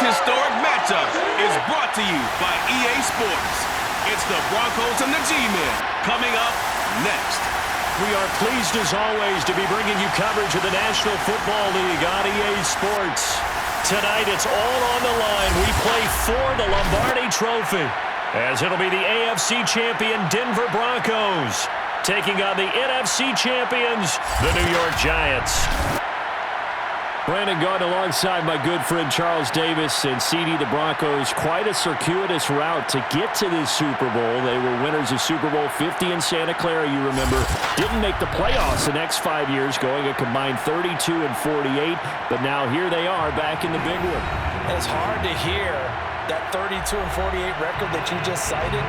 historic matchup is brought to you by EA Sports. It's the Broncos and the G-Men coming up next. We are pleased as always to be bringing you coverage of the National Football League on EA Sports. Tonight it's all on the line. We play for the Lombardi Trophy, as it'll be the AFC champion Denver Broncos taking on the NFC champions, the New York Giants. Brandon Gaudin alongside my good friend Charles Davis and CD. The Broncos, quite a circuitous route to get to this Super Bowl. They were winners of Super Bowl 50 in Santa Clara, you remember. Didn't make the playoffs the next 5 years, going a combined 32-48. But now here they are back in the big one. It's hard to hear that 32-48 record that you just cited,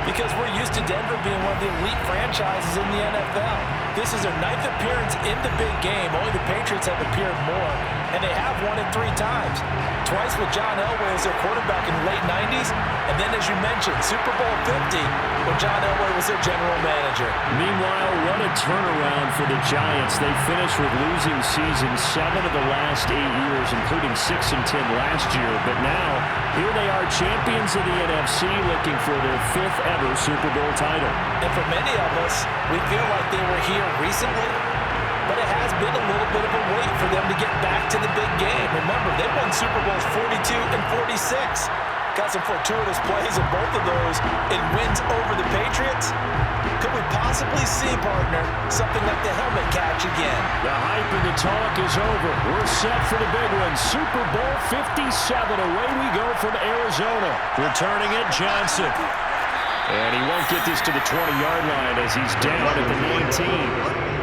because we're used to Denver being one of the elite franchises in the NFL. This is their 9th appearance in the big game. Only the Patriots have appeared more, and they have won it 3 times. Twice with John Elway as their quarterback in the late 90s, and then, as you mentioned, Super Bowl 50 when John Elway was their general manager. Meanwhile, what a turnaround for the Giants. They finished with losing seasons 7 of the last 8 years, including 6-10 last year. But now, here they are, champions of the NFC, looking for their 5th ever Super Bowl title. And for many of us, we feel like they were here recently, but it has been a little bit of a wait for them to get back to the big game. Remember, they won Super Bowls 42 and 46. Got some fortuitous plays in both of those in wins over the Patriots. Could we possibly see, partner, something like the helmet catch again? The hype and the talk is over. We're set for the big one. Super Bowl 57. Away we go from Arizona. Returning it, Johnson. And he won't get this to the 20-yard line as he's down at the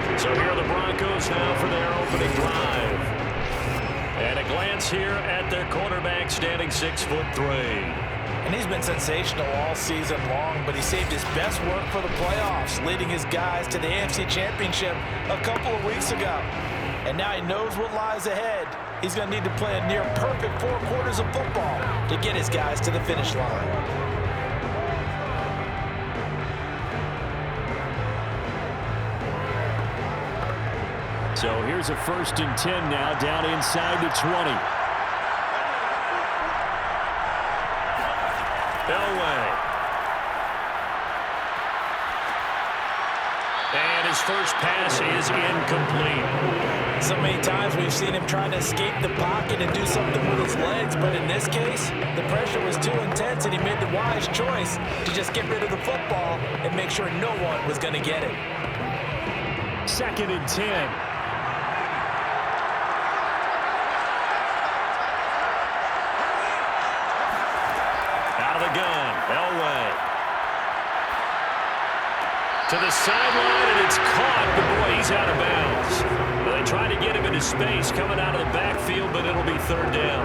19. So here are the Broncos now for their opening drive. And a glance here at their quarterback, standing 6'3". And he's been sensational all season long, but he saved his best work for the playoffs, leading his guys to the AFC Championship a couple of weeks ago. And now he knows what lies ahead. He's going to need to play a near-perfect 4 quarters of football to get his guys to the finish line. So here's a 1st and 10 now, down inside the 20. Elway. And his first pass is incomplete. So many times we've seen him trying to escape the pocket and do something with his legs, but in this case, the pressure was too intense and he made the wise choice to just get rid of the football and make sure no one was going to get it. 2nd and 10. Elway to the sideline, and it's caught, but boy, he's out of bounds. Well, they try to get him into space coming out of the backfield, but it'll be 3rd down.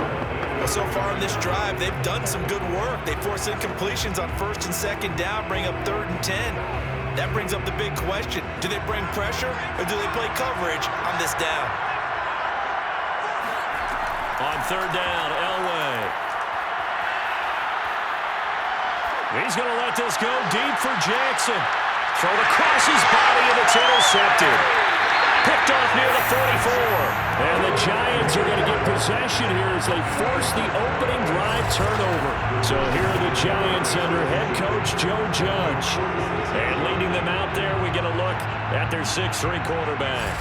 Well, so far in this drive, they've done some good work. They force incompletions on 1st and 2nd down, bring up 3rd and 10. That brings up the big question. Do they bring pressure, or do they play coverage on this down? On 3rd down, Elway. He's going to let this go deep for Jackson. Thrown across his body, and it's intercepted. Picked off near the 44. And the Giants are going to get possession here as they force the opening drive turnover. So here are the Giants under head coach Joe Judge. And leading them out there, we get a look at their 6'3" quarterback.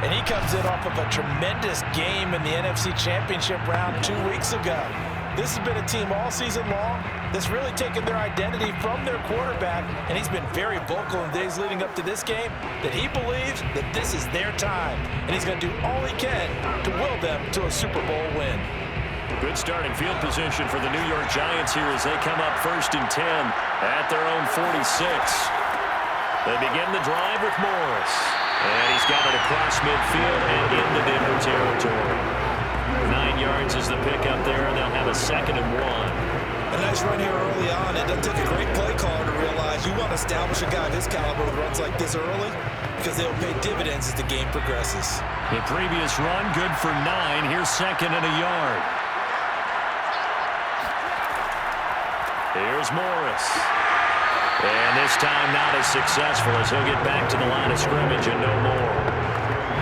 And he comes in off of a tremendous game in the NFC Championship round 2 weeks ago. This has been a team all season long that's really taken their identity from their quarterback, and he's been very vocal in days leading up to this game that he believes that this is their time, and he's going to do all he can to will them to a Super Bowl win. Good starting field position for the New York Giants here as they come up 1st and 10 at their own 46. They begin the drive with Morris, and he's got it across midfield and into Denver territory. 9 yards is the pickup there, and they'll have a 2nd and 1. A nice run here early on. It doesn't take a great play caller to realize you want to establish a guy this caliber with runs like this early because they'll pay dividends as the game progresses. The previous run, good for 9. Here's 2nd and a yard. Here's Morris. And this time not as successful as he'll get back to the line of scrimmage and no more.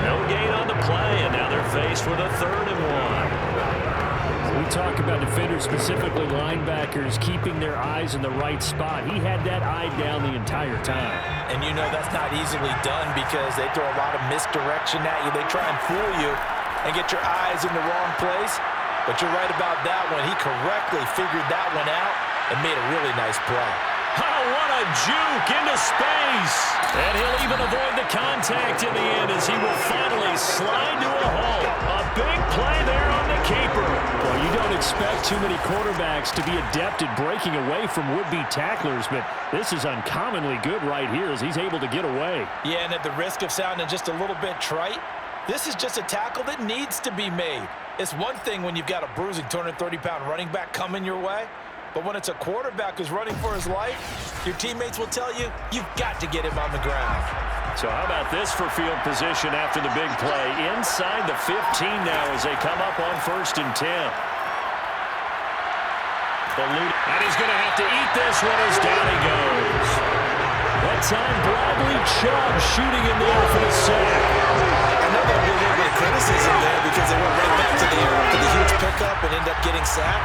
No gain on the play, and now they're faced with a 3rd and 1. We We talk about defenders, specifically linebackers, keeping their eyes in the right spot. He had that eye down the entire time. And you know that's not easily done because they throw a lot of misdirection at you. They try and fool you and get your eyes in the wrong place. But you're right about that one. He correctly figured that one out and made a really nice play. Oh, what a juke into space. And he'll even avoid the contact in the end as he will finally slide to a halt. A big play there on the keeper. Well, you don't expect too many quarterbacks to be adept at breaking away from would-be tacklers, but this is uncommonly good right here as he's able to get away. Yeah, and at the risk of sounding just a little bit trite, this is just a tackle that needs to be made. It's one thing when you've got a bruising 230-pound running back coming your way, but when it's a quarterback who's running for his life, your teammates will tell you, you've got to get him on the ground. So how about this for field position after the big play? Inside the 15 now as they come up on 1st and 10. And he's going to have to eat this one as down he goes. That time, Bradley Chubb shooting in there for the sack. I know there'll be a little bit of criticism there because they went right back to the air for the huge pickup and end up getting sacked.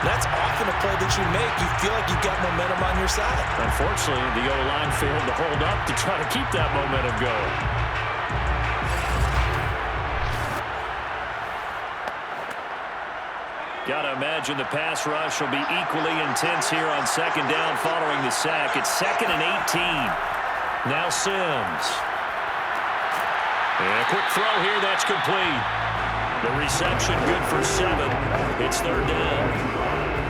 That's often a play that you make. You feel like you've got momentum on your side. Unfortunately, the O-line failed to hold up to try to keep that momentum going. Got to imagine the pass rush will be equally intense here on 2nd down following the sack. It's 2nd and 18. Now Sims. And a quick throw here, that's complete. The reception good for 7. It's 3rd down.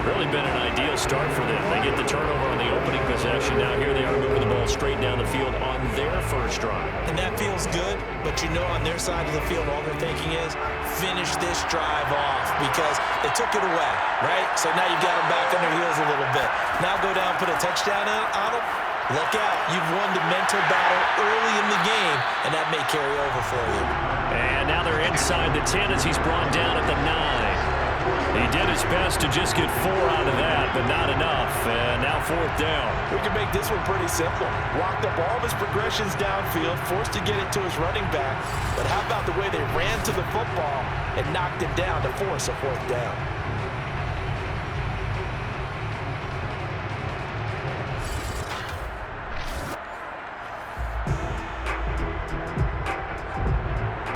Really been an ideal start for them. They get the turnover on the opening possession. Now here they are moving the ball straight down the field on their first drive. And that feels good, but you know on their side of the field all they're thinking is finish this drive off because they took it away, right? So now you've got them back on their heels a little bit. Now go down, put a touchdown on them. Look out. You've won the mental battle early in the game, and that may carry over for you. And now they're inside the 10 as he's brought down at the 9. He did his best to just get 4 out of that, but not enough. And now 4th down. We can make this one pretty simple. Walked up all of his progressions downfield, forced to get it to his running back. But how about the way they ran to the football and knocked him down to force a 4th down?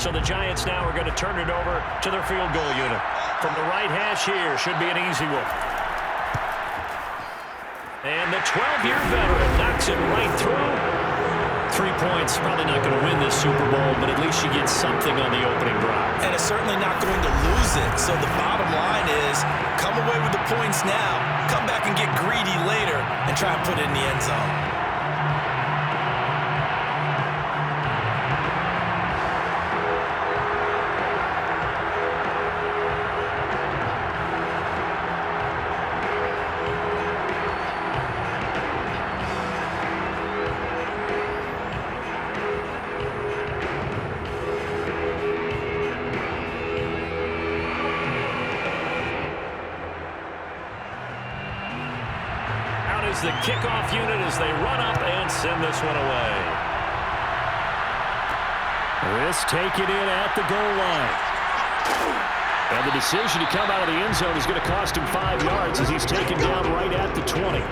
So the Giants now are going to turn it over to their field goal unit. From the right hash here, should be an easy one. And the 12-year veteran knocks it right through. 3 points, probably not going to win this Super Bowl, but at least you get something on the opening drive. And it's certainly not going to lose it. So the bottom line is, come away with the points now, come back and get greedy later, and try and put it in the end zone. The kickoff unit as they run up and send this one away. This taken in at the goal line. And the decision to come out of the end zone is going to cost him 5 yards as he's taken down right at the 20.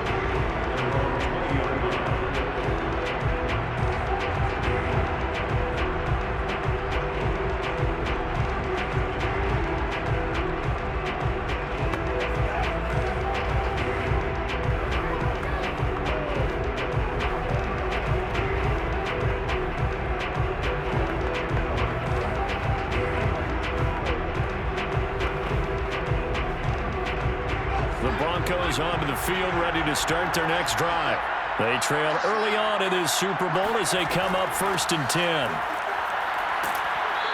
Broncos onto the field, ready to start their next drive. They trail early on in this Super Bowl as they come up 1st and 10.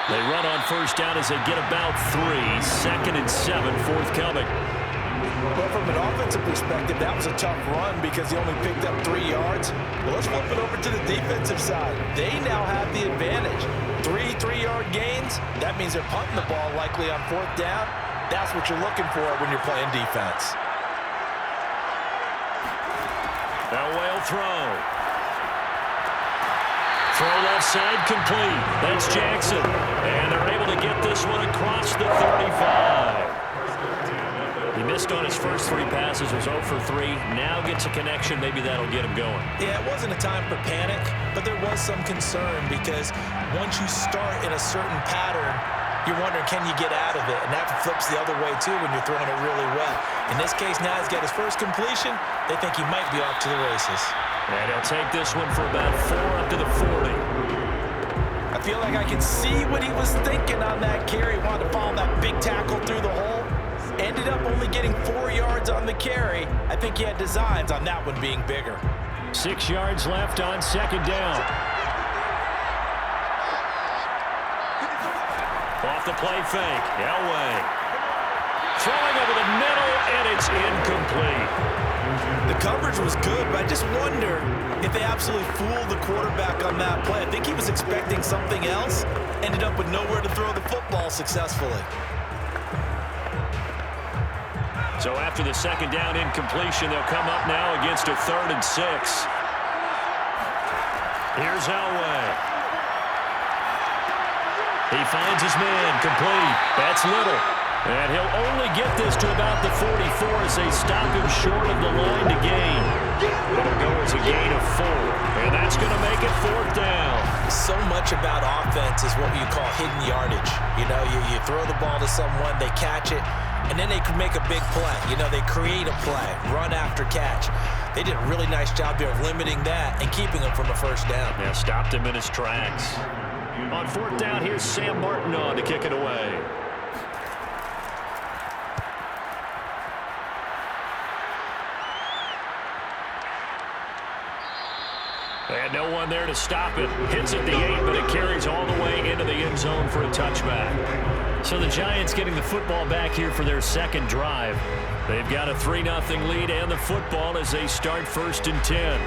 They run on 1st down as they get about 3. 2nd and 7, forthcoming. Well, from an offensive perspective, that was a tough run because he only picked up 3 yards. Well, let's flip it over to the defensive side. They now have the advantage. 3 3-yard gains. That means they're punting the ball likely on 4th down. That's what you're looking for when you're playing defense. Elway will throw. Throw left side complete. That's Jackson. And they're able to get this one across the 35. missed on his first 3 passes, was 0 for 3. Now gets a connection. Maybe that'll get him going. Yeah, it wasn't a time for panic, but there was some concern because once you start in a certain pattern, you're wondering, can you get out of it? And that flips the other way, too, when you're throwing it really well. In this case, now he's got his first completion. They think he might be off to the races. And he'll take this one for about 4 up to the 40. I feel like I can see what he was thinking on that carry. Wanted to follow that big tackle through the hole. Ended up only getting 4 yards on the carry. I think he had designs on that one being bigger. 6 yards left on second down. Off the play fake, Elway. Throwing over the middle, and it's incomplete. The coverage was good, but I just wonder if they absolutely fooled the quarterback on that play. I think he was expecting something else. Ended up with nowhere to throw the football successfully. So after the second down incompletion, they'll come up now against a 3rd and 6. Here's Elway. He finds his man, complete. That's Little. And he'll only get this to about the 44 as they stop him short of the line to gain. It'll go as a gain of 4. And that's going to make it 4th down. So much about offense is what you call hidden yardage. You know, you throw the ball to someone, they catch it, and then they can make a big play. You know, they create a play, run after catch. They did a really nice job there of limiting that and keeping him from a first down. Yeah, stopped him in his tracks. On 4th down, here's Sam Martin on to kick it away. And no one there to stop it. Hits at the 8, but it carries all the way into the end zone for a touchback. So the Giants getting the football back here for their second drive. They've got a 3-0 lead and the football as they start 1st and 10.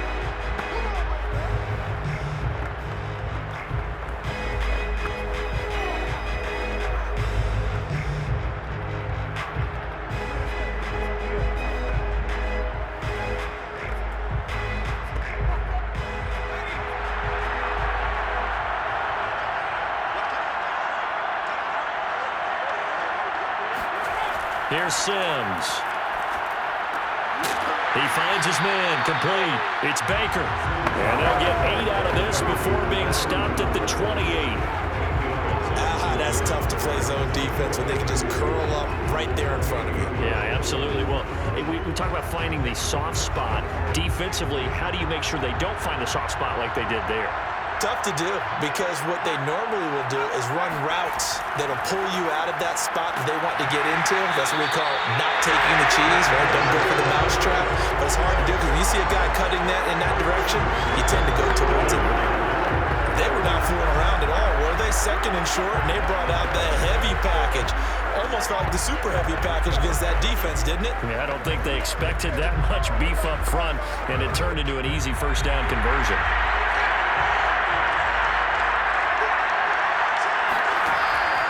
Here's Sims. He finds his man, complete. It's Baker. And they'll get 8 out of this before being stopped at the 28. That's tough to play zone defense when they can just curl up right there in front of you. Yeah, absolutely. Well, we talk about finding the soft spot. Defensively, how do you make sure they don't find the soft spot like they did there? Tough to do because what they normally will do is run routes that'll pull you out of that spot that they want to get into. That's what we call not taking the cheese, right? Don't go for the mousetrap. But it's hard to do because when you see a guy cutting that in that direction, you tend to go towards it. They were not fooling around at all, were they? 2nd and short, and they brought out the heavy package. Almost felt like the super heavy package against that defense, didn't it? Yeah, I don't think they expected that much beef up front, and it turned into an easy first down conversion.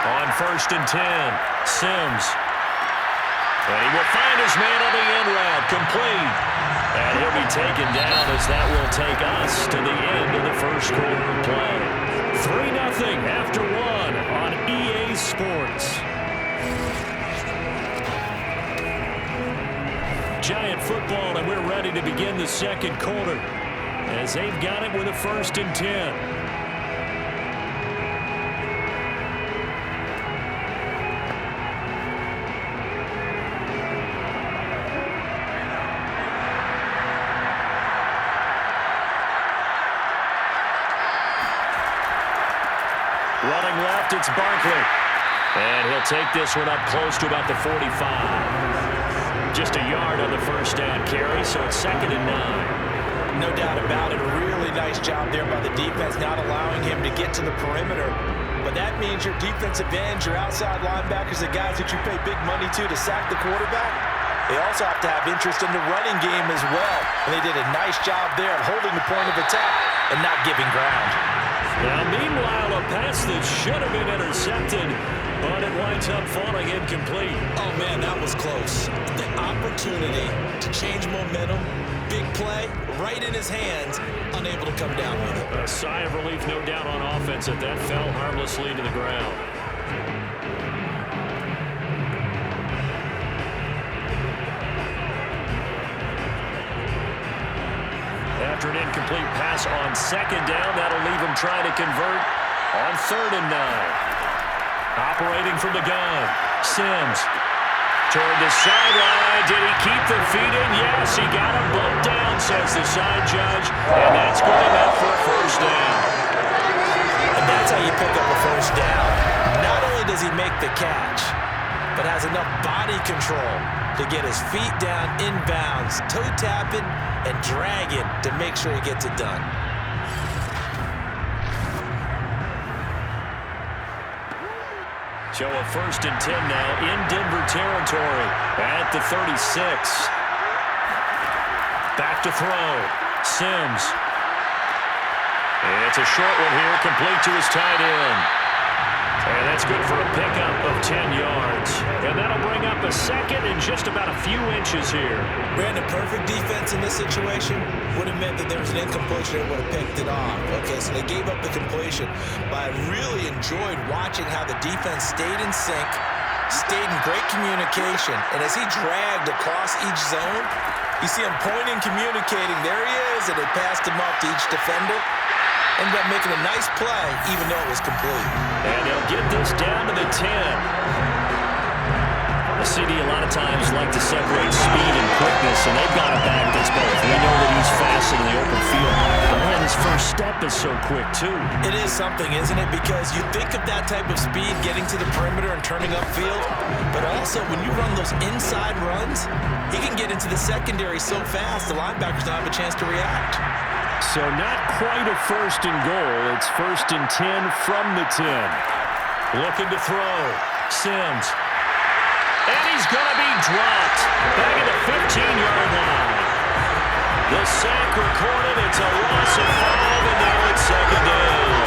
On 1st and 10, Sims. And he will find his man on the end route, complete. And he'll be taken down as that will take us to the end of the first quarter of play. 3-0 after 1 on EA Sports. Giant football, and we're ready to begin the second quarter as they've got it with a 1st and 10. Running left, it's Barkley. And he'll take this one up close to about the 45. Just a yard on the first down carry, so it's 2nd and 9. No doubt about it. A really nice job there by the defense, not allowing him to get to the perimeter. But that means your defensive ends, your outside linebackers, the guys that you pay big money to sack the quarterback, they also have to have interest in the running game as well. And they did a nice job there of holding the point of attack and not giving ground. Now, meanwhile, a pass that should have been intercepted, but it winds up falling incomplete. Oh, man, that was close. The opportunity to change momentum, big play, right in his hands, unable to come down with it. A sigh of relief, no doubt, on offense that fell harmlessly to the ground. after an incomplete pass on second down. That'll leave him trying to convert on 3rd and 9. Operating from the gun, Sims. Toward the sideline. Did he keep the feet in? Yes, he got him both down, says the side judge. And that's good enough for a first down. And that's how you pick up a first down. Not only does he make the catch, but has enough body control to get his feet down inbounds, toe tapping and dragging to make sure he gets it done. So a 1st and 10 now in Denver territory at the 36. Back to throw. Sims. It's a short one here, complete to his tight end. And that's good for a pickup of 10 yards. And that'll bring up a 2nd and just about a few inches here. Brandon, perfect defense in this situation would have meant that there was an incompletion that would have picked it off. Okay, so they gave up the completion. But I really enjoyed watching how the defense stayed in sync, stayed in great communication. And as he dragged across each zone, you see him pointing, communicating. There he is, and they passed him up to each defender. Ended up making a nice play, even though it was complete. And they'll get this down to the 10. The CD a lot of times like to separate speed and quickness, and they've got a back that's both. We know that he's fast in the open field, but man, his first step is so quick, too. It is something, isn't it? Because you think of that type of speed getting to the perimeter and turning upfield, but also when you run those inside runs, he can get into the secondary so fast, the linebackers don't have a chance to react. So not quite a 1st and goal. It's 1st and 10 from the 10. Looking to throw. Sims. And he's going to be dropped. Back at the 15-yard line. The sack recorded. It's a loss of 5, and now it's 2nd down.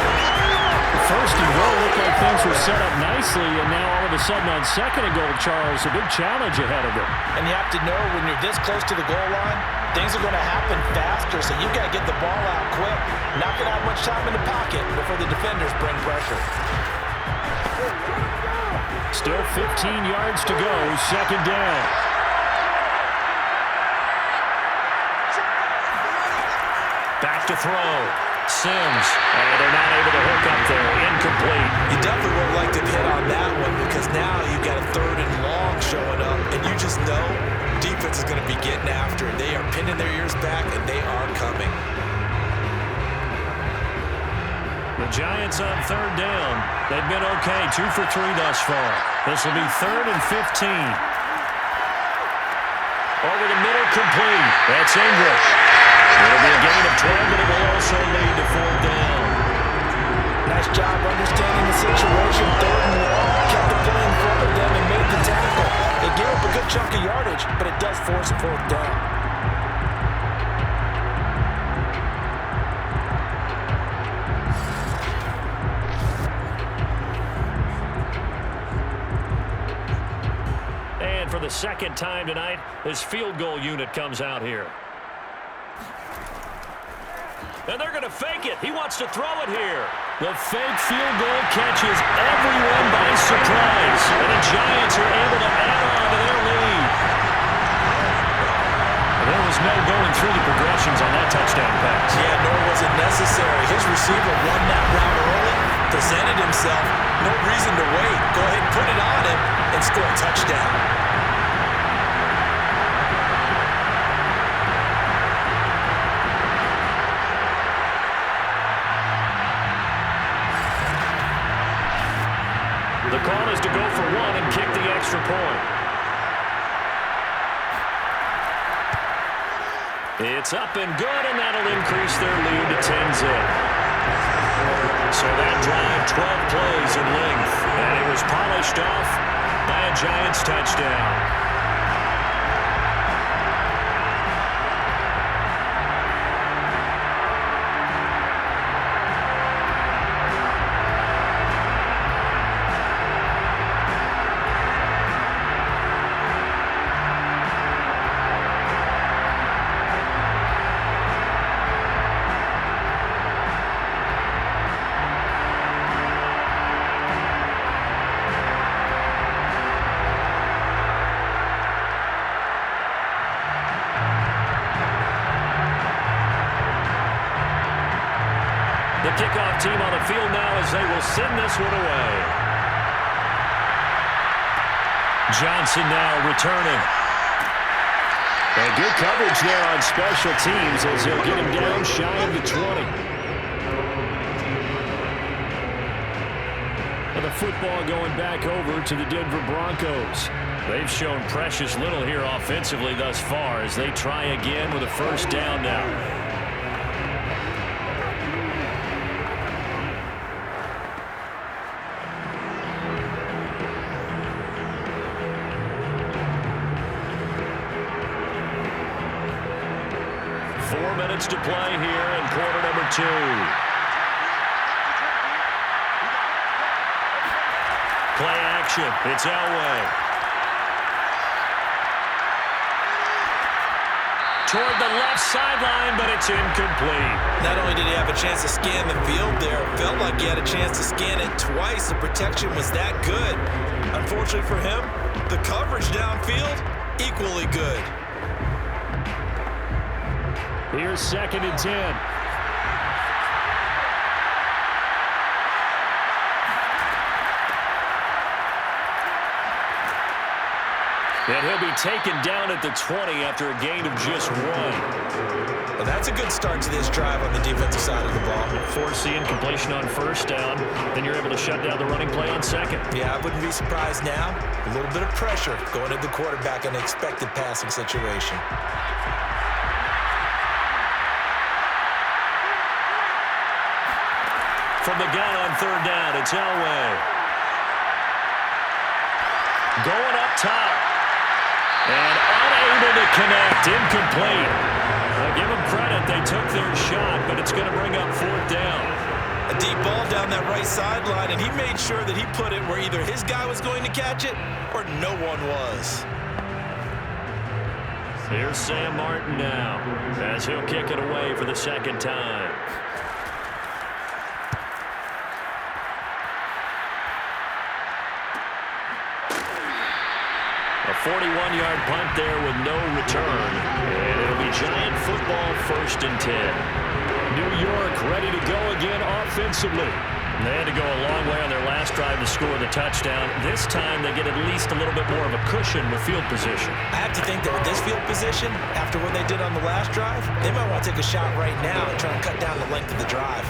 1st and goal looked like things were set up nicely, and now all of a sudden on 2nd and goal, Charles, a big challenge ahead of them. And you have to know when you're this close to the goal line, things are going to happen faster, so you've got to get the ball out quick. Not going to have much time in the pocket before the defenders bring pressure. Still 15 yards to go, 2nd down. Back to throw. Sims. And they're not able to hook up there. Incomplete. You definitely would like to hit on that one because now you've got a 3rd and long showing up, and you just know defense is going to be getting after it. They are pinning their ears back, and they are coming. The Giants on 3rd down. They've been okay, 2 for 3 thus far. This will be 3rd and 15. Over the middle, complete. That's Ingram. It'll be a gain of 12, but it will also lead to 4th down. Nice job understanding the situation. 3rd and long, kept the play in front of them and made the tackle. They gave up a good chunk of yardage, but it does force a 4th down. And for the 2nd time tonight, his field goal unit comes out here. And they're going to fake it. He wants to throw it here. The fake field goal catches everyone by surprise. And the Giants are able to add on to their lead. There was no going through the progressions on that touchdown pass. Yeah, nor was it necessary. His receiver won that route early, presented himself. No reason to wait. Go ahead and put it on him and score a touchdown. The call is to go for 1 and kick the extra point. It's up and good, and that'll increase their lead to 10-zip. So that drive, 12 plays in length, and it was polished off by a Giants touchdown. kickoff team on the field now as they will send this one away. Johnson now returning. And good coverage there on special teams as he'll get him down shy of the 20. And the football going back over to the Denver Broncos. They've shown precious little here offensively thus far as they try again with a first down now. To play here in quarter number 2. Play action. It's Elway. Toward the left sideline, but it's incomplete. Not only did he have a chance to scan the field there, it felt like he had a chance to scan it twice. The protection was that good. Unfortunately for him, the coverage downfield, equally good. Here's 2nd and 10. And he'll be taken down at the 20 after a gain of just 1. Well, that's a good start to this drive on the defensive side of the ball. Forcing completion on first down. Then you're able to shut down the running play on 2nd. Yeah, I wouldn't be surprised now. A little bit of pressure going at the quarterback in an expected passing situation. From the gun on 3rd down, it's Elway. Going up top. And unable to connect. Incomplete. I'll give them credit. They took their shot, but it's going to bring up 4th down. A deep ball down that right sideline, and he made sure that he put it where either his guy was going to catch it or no one was. Here's Sam Martin now as he'll kick it away for the 2nd time. A 41-yard punt there with no return. And it'll be Giant football 1st and 10. New York ready to go again offensively. They had to go a long way on their last drive to score the touchdown. This time they get at least a little bit more of a cushion with field position. I have to think that with this field position, after what they did on the last drive, they might want to take a shot right now and try and cut down the length of the drive.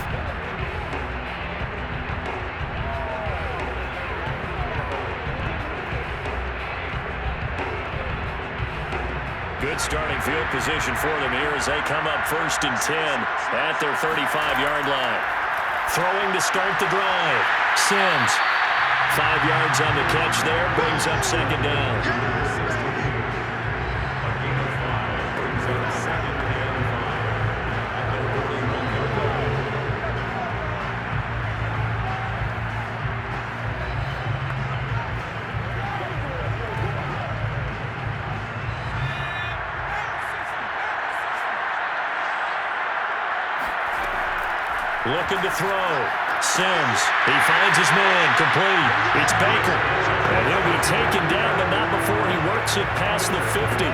Good starting field position for them here as they come up 1st and 10 at their 35-yard line. Throwing to start the drive. Sims. 5 yards on the catch there. Brings up 2nd down. Looking to throw. Sims. He finds his man. Complete. It's Baker. And he'll be taken down, but not before he works it past the 50.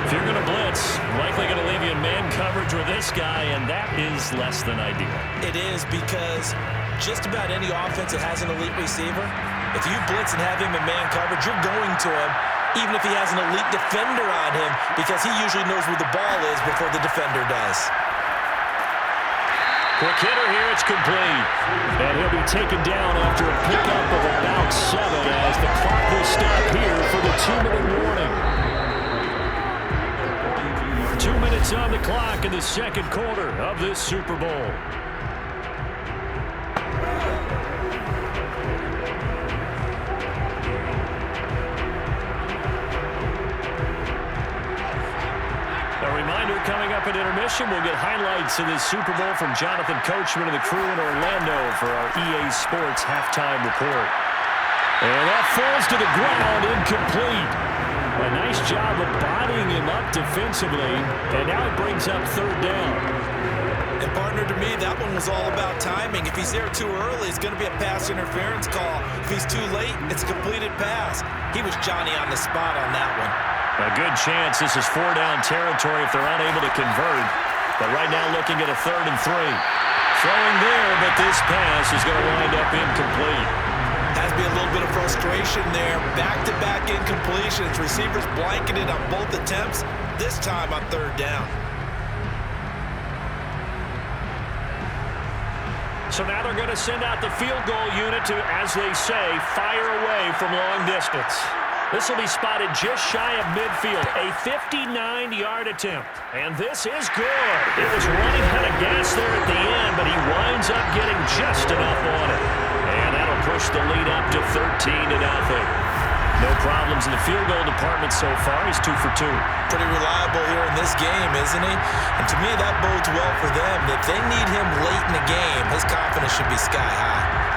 If you're going to blitz, likely going to leave you in man coverage with this guy, and that is less than ideal. It is because just about any offense that has an elite receiver, if you blitz and have him in man coverage, you're going to him, even if he has an elite defender on him, because he usually knows where the ball is before the defender does. Quick hitter here, it's complete. And he'll be taken down after a pickup of about 7 as the clock will stop here for the 2-minute warning. 2 minutes on the clock in the 2nd quarter of this Super Bowl. Coming up at intermission, we'll get highlights of this Super Bowl from Jonathan Coachman and the crew in Orlando for our EA Sports halftime report. And that falls to the ground, incomplete. A nice job of bodying him up defensively, and now it brings up 3rd down. And partner, to me, that one was all about timing. If he's there too early, it's going to be a pass interference call. If he's too late, it's a completed pass. He was Johnny on the spot on that one. A good chance this is 4-down territory if they're unable to convert. But right now looking at a 3rd and 3. Throwing there, but this pass is going to wind up incomplete. Has to be a little bit of frustration there. Back-to-back incompletions. Receivers blanketed on both attempts, this time on third down. So now they're going to send out the field goal unit to, as they say, fire away from long distance. This will be spotted just shy of midfield, a 59-yard attempt. And this is good. It was running out of gas there at the end, but he winds up getting just enough on it. And that'll push the lead up to 13-0. No problems in the field goal department so far. He's 2 for 2. Pretty reliable here in this game, isn't he? And to me, that bodes well for them. If they need him late in the game, his confidence should be sky high.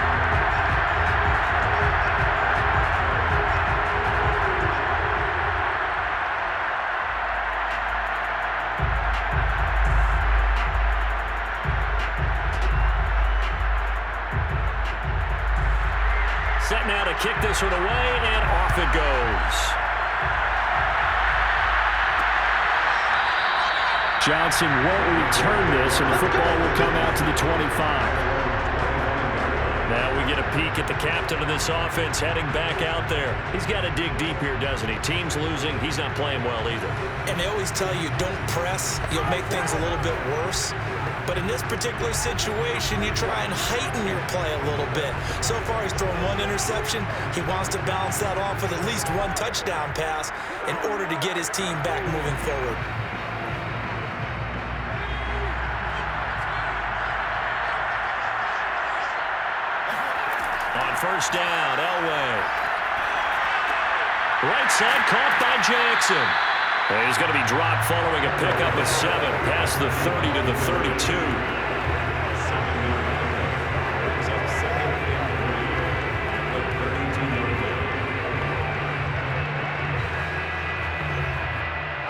Set now to kick this one away, and off it goes. Johnson won't return this, and the football will come out to the 25. Now we get a peek at the captain of this offense heading back out there. He's got to dig deep here, doesn't he? Team's losing. He's not playing well either. And they always tell you, don't press. You'll make things a little bit worse. But in this particular situation, you try and heighten your play a little bit. So far, he's thrown one interception. He wants to balance that off with at least one touchdown pass in order to get his team back moving forward. On first down, Elway. Right side caught by Jackson. And he's going to be dropped following a pickup of 7 past the 30 to the 32.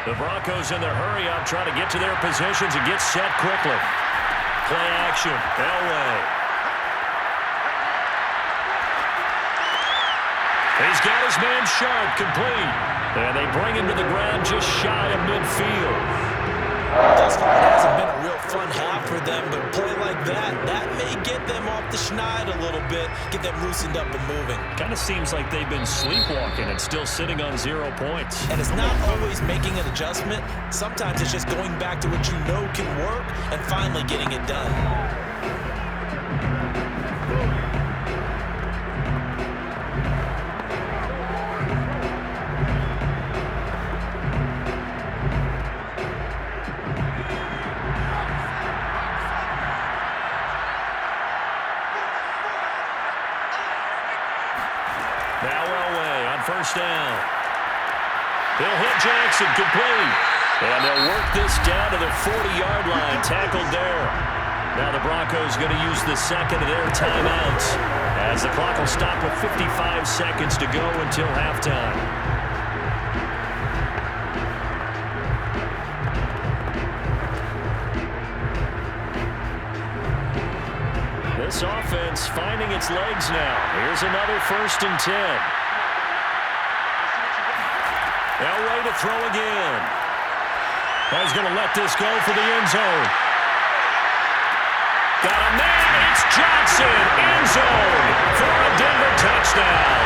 The Broncos in their hurry-up trying to get to their positions and get set quickly. Play action, Elway. He's got his man sharp, complete. And they bring him to the ground just shy of midfield. Thus far, it hasn't been a real fun half for them, but a play like that may get them off the schneid a little bit, get them loosened up and moving. Kind of seems like they've been sleepwalking and still sitting on 0 points. And it's not always making an adjustment. Sometimes it's just going back to what you know can work and finally getting it done. Now Elway on first down. He'll hit Jackson, complete. And they'll work this down to the 40-yard line, tackled there. Now the Broncos going to use the second of their timeouts as the clock will stop with 55 seconds to go until halftime. This offense finding its legs now. Here's another 1st and 10. Elway to throw again. He's going to let this go for the end zone. Got a man. It's Johnson. End zone for a Denver touchdown.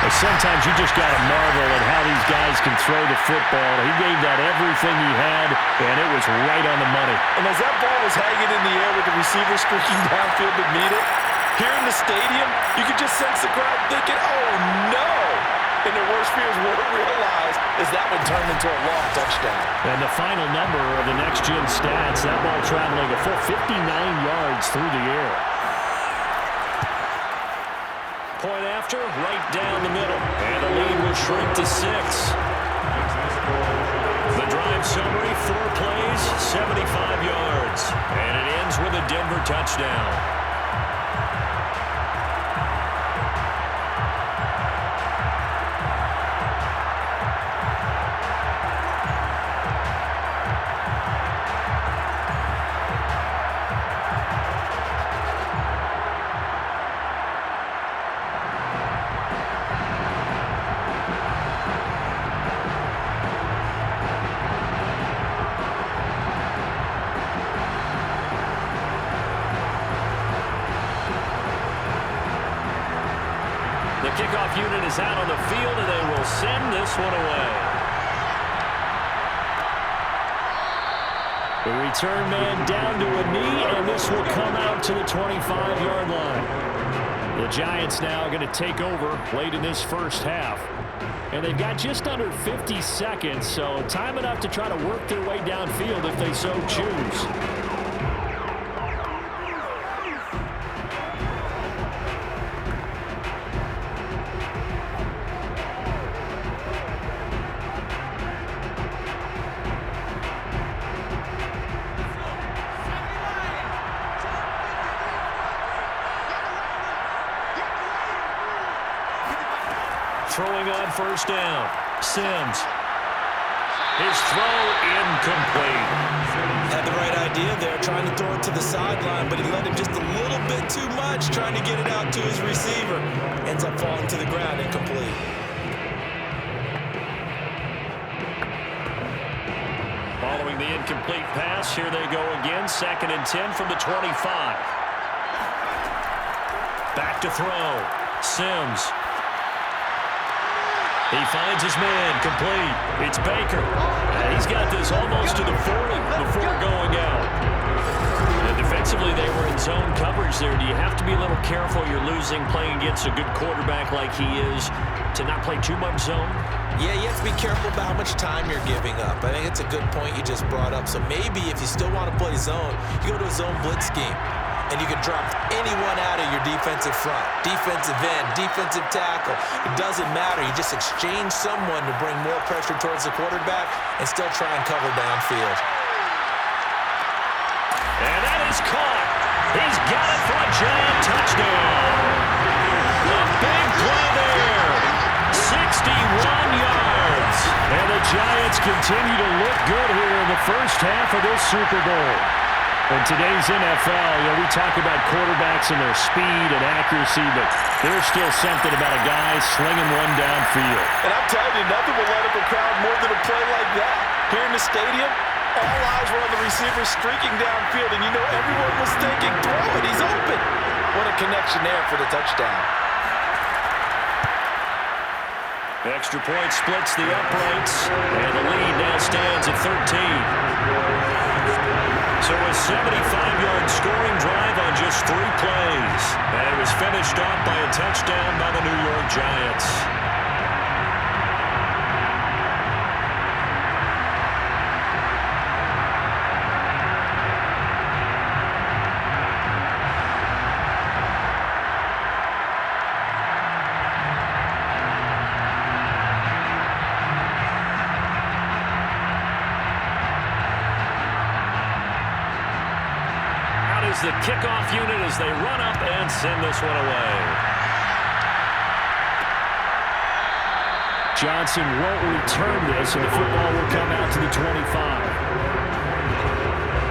Sometimes you just got to marvel at how these guys can throw the football. He gave that everything he had, and it was right on the money. And as that ball was hanging in the air with the receiver streaking downfield to meet it, here in the stadium, you could just sense the crowd thinking, oh, no. And their worst fears were realized as that one turned into a long touchdown. And the final number of the next-gen stats, that ball traveling a full 59 yards through the air. Point after, right down the middle. And the lead will shrink to 6. The drive summary, 4 plays, 75 yards. And it ends with a Denver touchdown. is out on the field, and they will send this one away. The return man down to a knee, and this will come out to the 25-yard line. The Giants now going to take over late in this first half. And they've got just under 50 seconds, so time enough to try to work their way downfield if they so choose. Throwing on first down. Sims. His throw incomplete. Had the right idea there, trying to throw it to the sideline, but he let him just a little bit too much, trying to get it out to his receiver. Ends up falling to the ground, incomplete. Following the incomplete pass, here they go again. 2nd and 10 from the 25. Back to throw. Sims. He finds his man, complete. It's Baker. And he's got this almost to the 40 before going out. And defensively, they were in zone coverage there. Do you have to be a little careful? You're losing, playing against a good quarterback like he is, to not play too much zone? Yeah, you have to be careful about how much time you're giving up. I think it's a good point you just brought up. So maybe if you still want to play zone, you go to a zone blitz scheme. And you can drop anyone out of your defensive front, defensive end, defensive tackle. It doesn't matter. You just exchange someone to bring more pressure towards the quarterback and still try and cover downfield. And that is caught. He's got it for a giant touchdown. A big play there. 61 yards. And the Giants continue to look good here in the first half of this Super Bowl. In today's NFL, we talk about quarterbacks and their speed and accuracy, but there's still something about a guy slinging one downfield. And I'm telling you, nothing will light up a crowd more than a play like that. Here in the stadium, all eyes were on the receiver streaking downfield, and you know everyone was thinking, throw it, he's open. What a connection there for the touchdown. The extra point splits the uprights, and the lead now stands at 13. So a 75-yard scoring drive on just 3 plays. And it was finished off by a touchdown by the New York Giants. The kickoff unit as they run up and send this one away. Johnson won't return this, and the football will come out to the 25.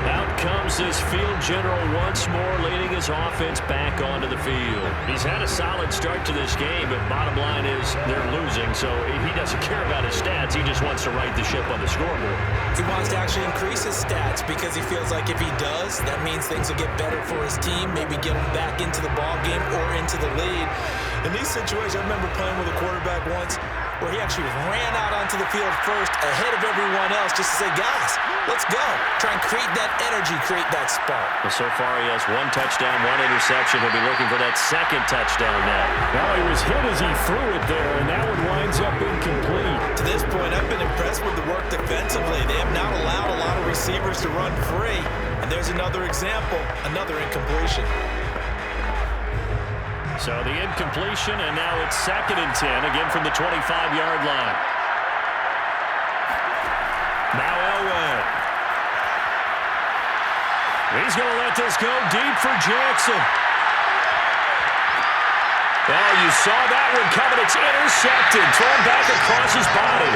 Out comes this field general once more, leading his offense back onto the field. He's had a solid start to this game, but bottom line is they're losing, so he doesn't care about his stats. He just wants to right the ship on the scoreboard. He wants to actually increase his stats because he feels like if he does, that means things will get better for his team, maybe get him back into the ball game or into the lead. In these situations, I remember playing with a quarterback once where he actually ran out onto the field first ahead of everyone else just to say, guys, let's go. Try and create that energy, create that spark. Well, so far he has 1 touchdown, 1 interception. He'll be looking for that 2nd touchdown now. Well, he was hit as he threw it there, and that one winds up incomplete. To this point, I've been impressed with the work defensively. They have not allowed a lot of receivers to run free. And there's another example, another incompletion. So the incompletion, and now it's 2nd and 10, again from the 25-yard line. Now Elway. He's going to let this go deep for Jackson. Oh, you saw that one coming. It's intercepted. Thrown back across his body.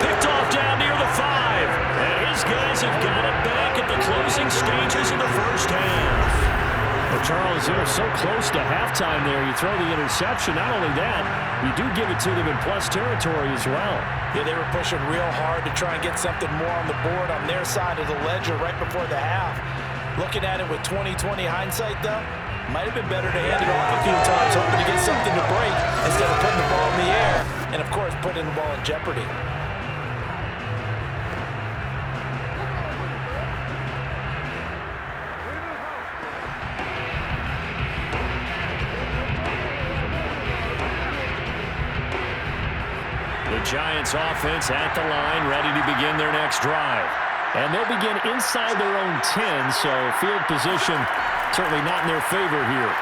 Picked off down near the 5. And his guys have got it back at the closing stages of the first half. Well, Charles, so close to halftime there. You throw the interception. Not only that, you do give it to them in plus territory as well. Yeah, they were pushing real hard to try and get something more on the board on their side of the ledger right before the half. Looking at it with 20/20 hindsight, though, Might have been better to hand it off a few times, hoping to get something to break instead of putting the ball in the air and, of course, putting the ball in jeopardy. The Giants offense at the line, ready to begin their next drive. And they'll begin inside their own 10, so field position certainly not in their favor here.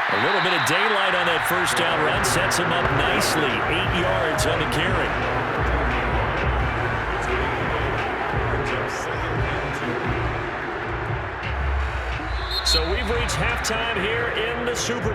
A little bit of daylight on that first down run sets him up nicely. 8 yards on the carry. So we've reached halftime here in the Super Bowl.